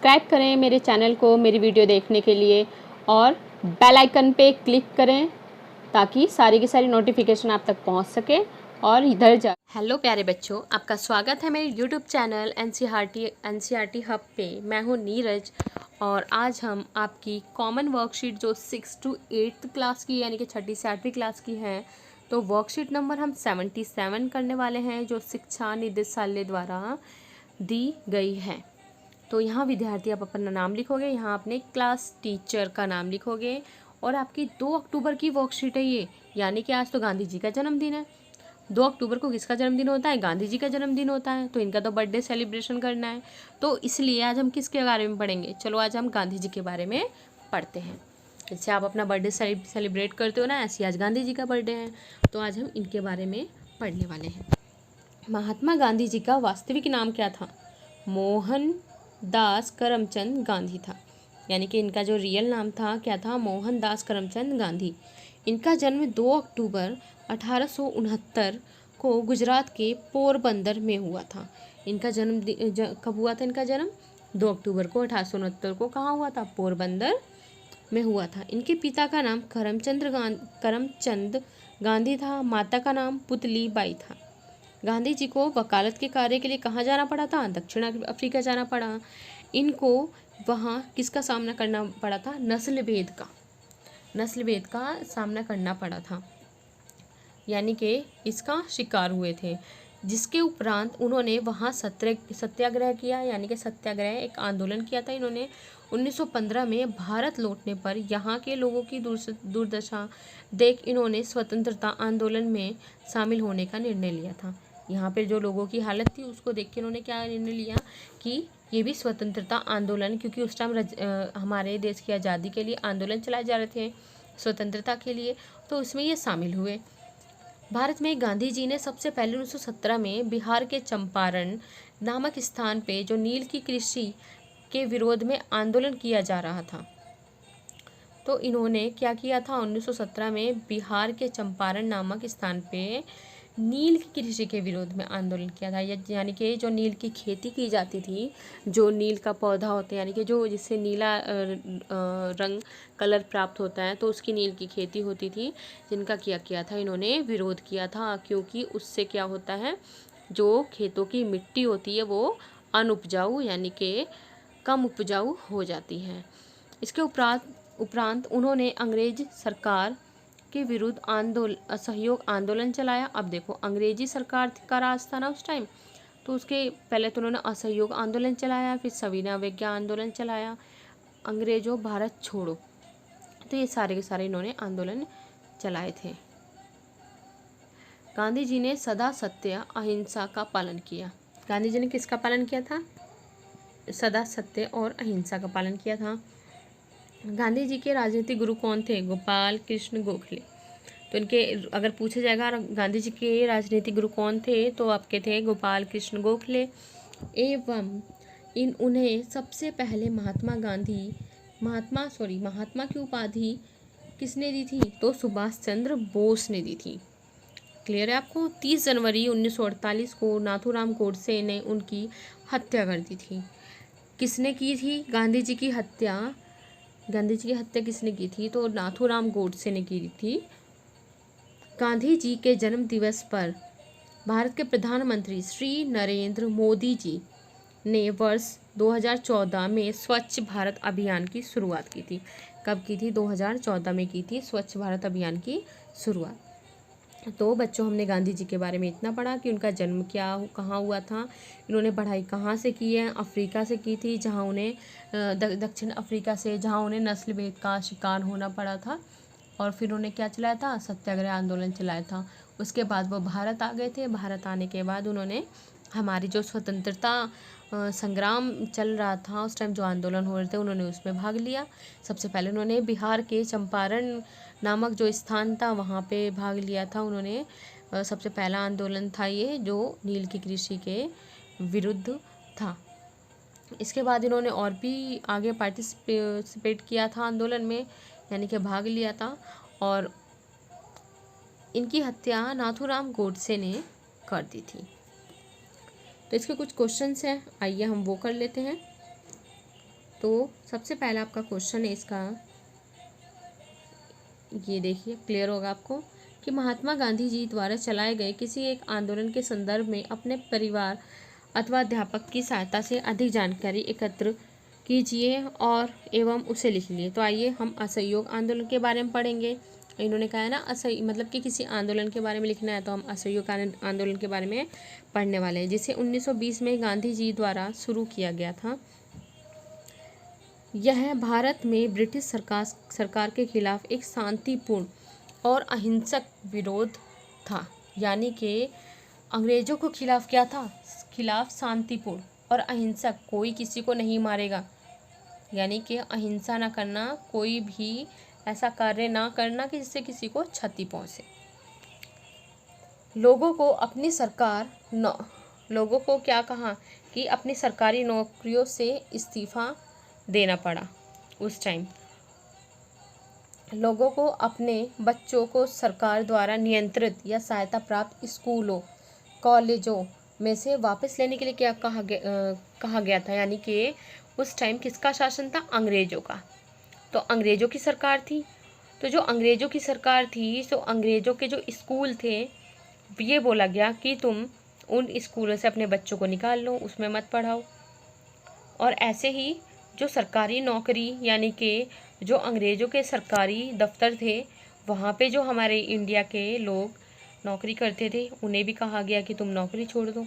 Subscribe करें मेरे channel को मेरी वीडियो देखने के लिए और बेल आइकन पे क्लिक करें ताकि सारी की सारी नोटिफिकेशन आप तक पहुंच सके और इधर जा। हेलो प्यारे बच्चों, आपका स्वागत है मेरे यूट्यूब चैनल एनसीईआरटी हब पे। मैं हूँ नीरज और आज हम आपकी कॉमन वर्कशीट जो 6 to 8th क्लास की यानी कि 6ठी से 8वीं क्लास की है, तो वर्कशीट नंबर हम 77 करने वाले हैं जो शिक्षा निदेशालय द्वारा दी गई है। तो यहाँ विद्यार्थी आप अपना नाम लिखोगे, यहाँ अपने क्लास टीचर का नाम लिखोगे और आपकी 2 अक्टूबर की वर्कशीट है ये, यानी कि आज तो गांधी जी का जन्मदिन है। 2 अक्टूबर को किसका जन्मदिन होता है? गांधी जी का जन्मदिन होता है, तो इनका तो बर्थडे सेलिब्रेशन करना है। तो इसलिए आज हम किसके बारे में पढ़ेंगे? चलो आज हम गांधी जी के बारे में पढ़ते हैं। जैसे आप अपना बर्थडे सेलिब्रेट करते हो ना, ऐसे आज गांधी जी का बर्थडे है, तो आज हम इनके बारे में पढ़ने वाले हैं। महात्मा गांधी जी का वास्तविक नाम क्या था? मोहनदास करमचंद गांधी था, यानी कि इनका जो रियल नाम था क्या था? मोहनदास करमचंद गांधी। इनका जन्म 2 अक्टूबर 1869 को गुजरात के पोरबंदर में हुआ था। इनका जन्म कब हुआ था? इनका जन्म 2 अक्टूबर को 1869 को कहाँ हुआ था? पोरबंदर में हुआ था। इनके पिता का नाम करमचंद गांधी था, माता का नाम पुतली बाई था। गांधी जी को वकालत के कार्य के लिए कहाँ जाना पड़ा था? दक्षिण अफ्रीका जाना पड़ा। इनको वहाँ किसका सामना करना पड़ा था? नस्ल भेद का सामना करना पड़ा था, यानी कि इसका शिकार हुए थे। जिसके उपरांत उन्होंने वहाँ सत्याग्रह किया, यानी कि सत्याग्रह एक आंदोलन किया था इन्होंने। 1915 में भारत लौटने पर यहाँ के लोगों की दुर्दशा देख इन्होंने स्वतंत्रता आंदोलन में शामिल होने का निर्णय लिया था। यहाँ पे जो लोगों की हालत थी उसको देख के इन्होंने क्या निर्णय लिया कि ये भी स्वतंत्रता आंदोलन, क्योंकि उस टाइम हमारे देश की आज़ादी के लिए आंदोलन चलाए जा रहे थे स्वतंत्रता के लिए, तो उसमें ये शामिल हुए। भारत में गांधी जी ने सबसे पहले 1917 में बिहार के चंपारण नामक स्थान पे जो नील की कृषि के विरोध में आंदोलन किया जा रहा था, तो इन्होंने क्या किया था? 1917 में बिहार के चंपारण नामक स्थान पे नील की कृषि के विरोध में आंदोलन किया था। यानी कि जो नील की खेती की जाती थी, जो नील का पौधा होता है, यानी कि जो जिससे नीला रंग कलर प्राप्त होता है, तो उसकी नील की खेती होती थी, जिनका किया था इन्होंने विरोध किया था, क्योंकि उससे क्या होता है, जो खेतों की मिट्टी होती है वो अनउपजाऊ यानी कि कम उपजाऊ हो जाती है। इसके उपरांत उन्होंने अंग्रेज सरकार के विरुद्ध असहयोग आंदोलन चलाया। अब देखो, अंग्रेजी सरकार का राज था ना उस टाइम, तो उसके पहले तो उन्होंने असहयोग आंदोलन चलाया, फिर सविनय अवज्ञा आंदोलन चलाया, अंग्रेजों भारत छोड़ो, तो ये सारे के सारे इन्होंने आंदोलन चलाए थे। गांधी जी ने सदा सत्य अहिंसा का पालन किया। गांधी जी ने किसका पालन किया था? सदा सत्य और अहिंसा का पालन किया था। गांधी जी के राजनीतिक गुरु कौन थे? गोपाल कृष्ण गोखले। तो इनके अगर पूछा जाएगा गांधी जी के राजनीतिक गुरु कौन थे, तो आपके थे गोपाल कृष्ण गोखले। एवं उन्हें सबसे पहले महात्मा की उपाधि किसने दी थी? तो सुभाष चंद्र बोस ने दी थी। क्लियर है आपको? 30 जनवरी 1948 को नाथूराम गोडसे ने उनकी हत्या कर दी थी। किसने की थी गांधी जी की हत्या? गांधी जी की हत्या किसने की थी? तो नाथूराम गोडसे ने की थी। गांधी जी के जन्म दिवस पर भारत के प्रधानमंत्री श्री नरेंद्र मोदी जी ने वर्ष 2014 में स्वच्छ भारत अभियान की शुरुआत की थी। कब की थी? 2014 में की थी स्वच्छ भारत अभियान की शुरुआत। तो बच्चों, हमने गांधी जी के बारे में इतना पढ़ा कि उनका जन्म कहाँ हुआ था, इन्होंने पढ़ाई कहाँ से की है? अफ्रीका से की थी, जहाँ उन्हें दक्षिण अफ्रीका से, जहाँ उन्हें नस्ल भेद का शिकार होना पड़ा था, और फिर उन्होंने क्या चलाया था? सत्याग्रह आंदोलन चलाया था। उसके बाद वो भारत आ गए थे। भारत आने के बाद उन्होंने हमारी जो स्वतंत्रता संग्राम चल रहा था उस टाइम, जो आंदोलन हो रहे थे, उन्होंने उसमें भाग लिया। सबसे पहले उन्होंने बिहार के चंपारण नामक जो स्थान था वहाँ पे भाग लिया था उन्होंने। सबसे पहला आंदोलन था ये, जो नील की कृषि के विरुद्ध था। इसके बाद इन्होंने और भी आगे पार्टिसिपेट किया था आंदोलन में, यानी कि भाग लिया था, और इनकी हत्या नाथूराम गोडसे ने कर दी थी। तो इसके कुछ क्वेश्चंस हैं, आइए हम वो कर लेते हैं। तो सबसे पहला आपका क्वेश्चन है इसका, ये देखिए क्लियर होगा आपको कि महात्मा गांधी जी द्वारा चलाए गए किसी एक आंदोलन के संदर्भ में अपने परिवार अथवा अध्यापक की सहायता से अधिक जानकारी एकत्र कीजिए और एवं उसे लिख लिए। तो आइए हम असहयोग आंदोलन के बारे में पढ़ेंगे। इन्होंने कहा है ना मतलब कि किसी आंदोलन के बारे में लिखना है, तो हम असहयोग आंदोलन के बारे में पढ़ने वाले हैं, जिसे 1920 में गांधी जी द्वारा शुरू किया गया था। यह भारत में ब्रिटिश सरकार के खिलाफ एक शांतिपूर्ण और अहिंसक विरोध था। यानी कि अंग्रेजों को खिलाफ क्या था? खिलाफ शांतिपूर्ण और अहिंसक, कोई किसी को नहीं मारेगा, यानी कि अहिंसा ना करना, कोई भी ऐसा कार्य ना करना कि जिससे किसी को क्षति पहुंचे। लोगों को क्या कहा कि अपनी सरकारी नौकरियों से इस्तीफा देना पड़ा। उस टाइम लोगों को अपने बच्चों को सरकार द्वारा नियंत्रित या सहायता प्राप्त स्कूलों कॉलेजों में से वापस लेने के लिए क्या कहा गया था। यानी कि उस टाइम किसका शासन था? अंग्रेजों का। तो अंग्रेजों की सरकार थी, तो जो अंग्रेजों की सरकार थी, तो अंग्रेजों के जो स्कूल थे, ये बोला गया कि तुम उन स्कूलों से अपने बच्चों को निकाल लो, उसमें मत पढ़ाओ। और ऐसे ही जो सरकारी नौकरी, यानी कि जो अंग्रेज़ों के सरकारी दफ्तर थे, वहाँ पे जो हमारे इंडिया के लोग नौकरी करते थे, उन्हें भी कहा गया कि तुम नौकरी छोड़ दो।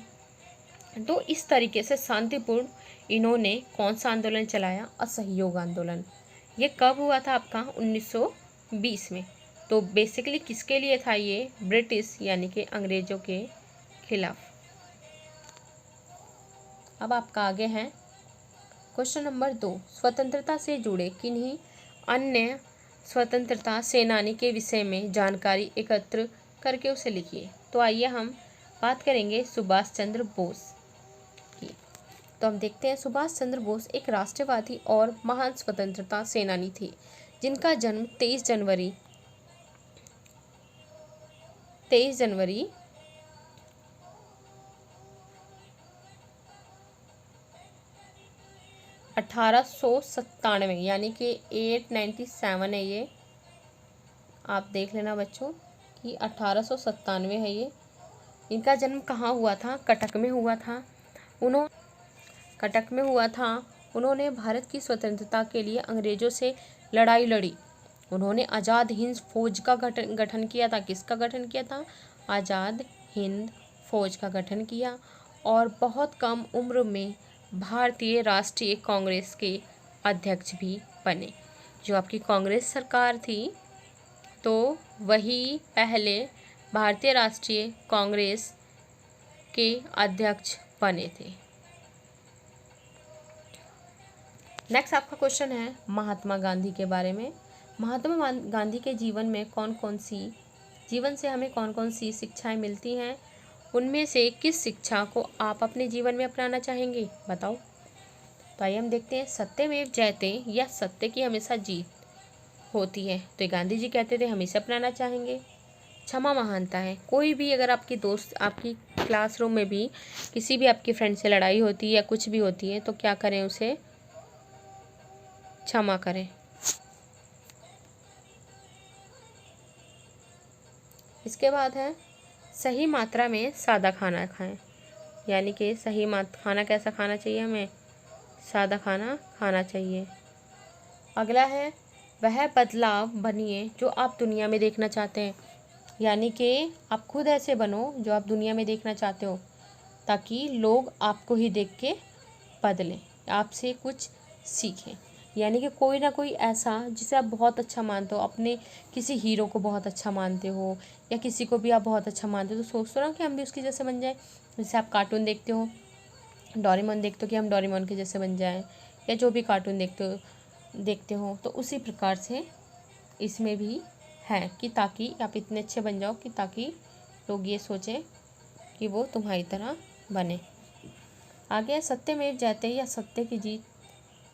तो इस तरीके से शांतिपूर्ण इन्होंने कौन सा आंदोलन चलाया? असहयोग आंदोलन। ये कब हुआ था आपका? 1920 में। तो बेसिकली किसके लिए था ये? ब्रिटिश यानी कि अंग्रेज़ों के खिलाफ। अब आपका आगे है क्वेश्चन नंबर 2, स्वतंत्रता से जुड़े किन्हीं अन्य स्वतंत्रता सेनानी के विषय में जानकारी एकत्र करके उसे लिखिए। तो आइए हम बात करेंगे सुभाष चंद्र बोस की। तो हम देखते हैं, सुभाष चंद्र बोस एक राष्ट्रवादी और महान स्वतंत्रता सेनानी थे, जिनका जन्म 23 जनवरी 1897, यानी कि 897 है ये, आप देख लेना बच्चों कि 1897 है ये। इनका जन्म कहाँ हुआ था? कटक में हुआ था। उन्होंने भारत की स्वतंत्रता के लिए अंग्रेज़ों से लड़ाई लड़ी। उन्होंने आज़ाद हिंद फौज का गठन किया था। किसका गठन किया था? आज़ाद हिंद फौज का गठन किया। और बहुत कम उम्र में भारतीय राष्ट्रीय कांग्रेस के अध्यक्ष भी बने। जो आपकी कांग्रेस सरकार थी, तो वही पहले भारतीय राष्ट्रीय कांग्रेस के अध्यक्ष बने थे। नेक्स्ट आपका क्वेश्चन है महात्मा गांधी के बारे में। महात्मा गांधी के जीवन से हमें कौन कौन सी शिक्षाएं मिलती हैं? उनमें से किस शिक्षा को आप अपने जीवन में अपनाना चाहेंगे? बताओ। तो आइए हम देखते हैं, सत्यमेव जयते या सत्य की हमेशा जीत होती है। तो गांधी जी कहते थे हमेशा अपनाना चाहेंगे। क्षमा महानता है। कोई भी अगर आपकी दोस्त, आपकी क्लासरूम में भी किसी भी आपकी फ्रेंड से लड़ाई होती है या कुछ भी होती है, तो क्या करें? उसे क्षमा करें। इसके बाद है सही मात्रा में सादा खाना खाएं। यानी कि खाना कैसा खाना चाहिए? हमें सादा खाना खाना चाहिए। अगला है वह बदलाव बनिए जो आप दुनिया में देखना चाहते हैं। यानी कि आप खुद ऐसे बनो जो आप दुनिया में देखना चाहते हो, ताकि लोग आपको ही देख के बदलें, आपसे कुछ सीखें। यानी कि कोई ना कोई ऐसा जिसे आप बहुत अच्छा मानते हो, अपने किसी हीरो को बहुत अच्छा मानते हो या किसी को भी आप बहुत अच्छा मानते हो, तो सोचते हो ना कि हम भी उसकी जैसे बन जाए। जैसे आप कार्टून देखते हो, डोरेमोन देखते हो कि हम डोरेमोन के जैसे बन जाएं, या जो भी कार्टून देखते हो, तो उसी प्रकार से इसमें भी है कि ताकि आप इतने अच्छे बन जाओ कि ताकि लोग ये सोचें कि वो तुम्हारी तरह बने। आगे सत्यमेव जयते या सत्य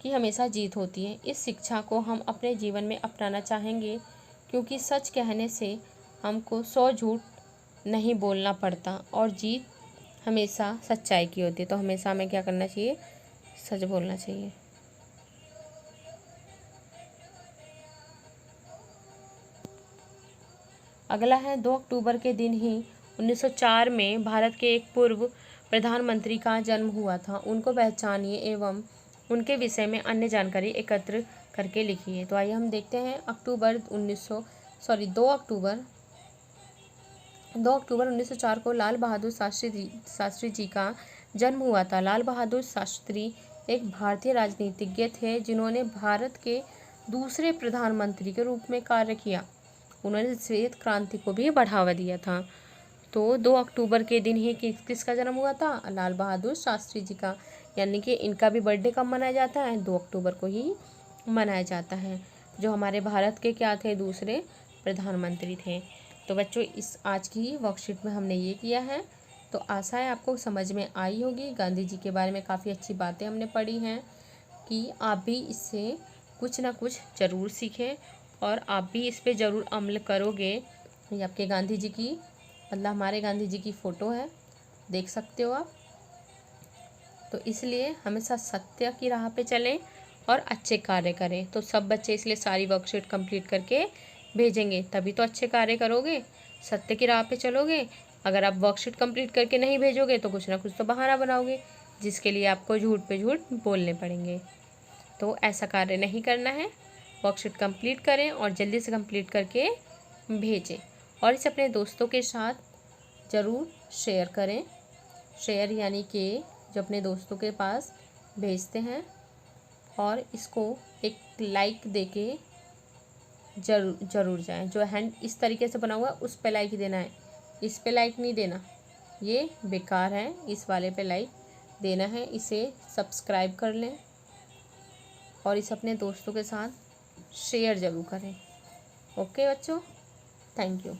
की हमेशा जीत होती है। इस शिक्षा को हम अपने जीवन में अपनाना चाहेंगे, क्योंकि सच कहने से हमको 100 झूठ नहीं बोलना पड़ता और जीत हमेशा सच्चाई की होती है। तो हमेशा हमें क्या करना चाहिए? सच बोलना चाहिए। अगला है 2 अक्टूबर के दिन ही 1904 में भारत के एक पूर्व प्रधानमंत्री का जन्म हुआ था। उनको पहचानिए एवं उनके विषय में अन्य जानकारी एकत्र करके लिखिए। तो आइए हम देखते हैं 2 अक्टूबर 1904 को लाल बहादुर शास्त्री जी का जन्म हुआ था। लाल बहादुर शास्त्री एक भारतीय राजनीतिज्ञ थे जिन्होंने भारत के दूसरे प्रधानमंत्री के रूप में कार्य किया। उन्होंने श्वेत क्रांति को भी बढ़ावा दिया था। तो 2 अक्टूबर के दिन ही किसका जन्म हुआ था? लाल बहादुर शास्त्री जी का। यानी कि इनका भी बर्थडे कब मनाया जाता है? 2 अक्टूबर को ही मनाया जाता है। जो हमारे भारत के क्या थे? दूसरे प्रधानमंत्री थे। तो बच्चों, इस आज की वर्कशीट में हमने ये किया है। तो आशा है आपको समझ में आई होगी। गांधी जी के बारे में काफ़ी अच्छी बातें हमने पढ़ी हैं कि आप भी इससे कुछ ना कुछ ज़रूर सीखें और आप भी इस पे ज़रूर अमल करोगे। ये आपके गांधी जी की हमारे गांधी जी की फ़ोटो है, देख सकते हो आप। तो इसलिए हमेशा सत्य की राह पे चलें और अच्छे कार्य करें। तो सब बच्चे इसलिए सारी वर्कशीट कंप्लीट करके भेजेंगे, तभी तो अच्छे कार्य करोगे, सत्य की राह पे चलोगे। अगर आप वर्कशीट कंप्लीट करके नहीं भेजोगे तो कुछ ना कुछ तो बहाना बनाओगे, जिसके लिए आपको झूठ पे झूठ बोलने पड़ेंगे। तो ऐसा कार्य नहीं करना है। वर्कशीट कंप्लीट करें और जल्दी से कंप्लीट करके भेजें और इसे अपने दोस्तों के साथ ज़रूर शेयर करें। शेयर यानी कि जो अपने दोस्तों के पास भेजते हैं, और इसको एक लाइक देके ज़रूर जाएं। जो हैंड इस तरीके से बना हुआ है उस पे लाइक देना है, इस पे लाइक नहीं देना, ये बेकार है। इस वाले पे लाइक देना है। इसे सब्सक्राइब कर लें और इसे अपने दोस्तों के साथ शेयर ज़रूर करें। ओके बच्चों, थैंक यू।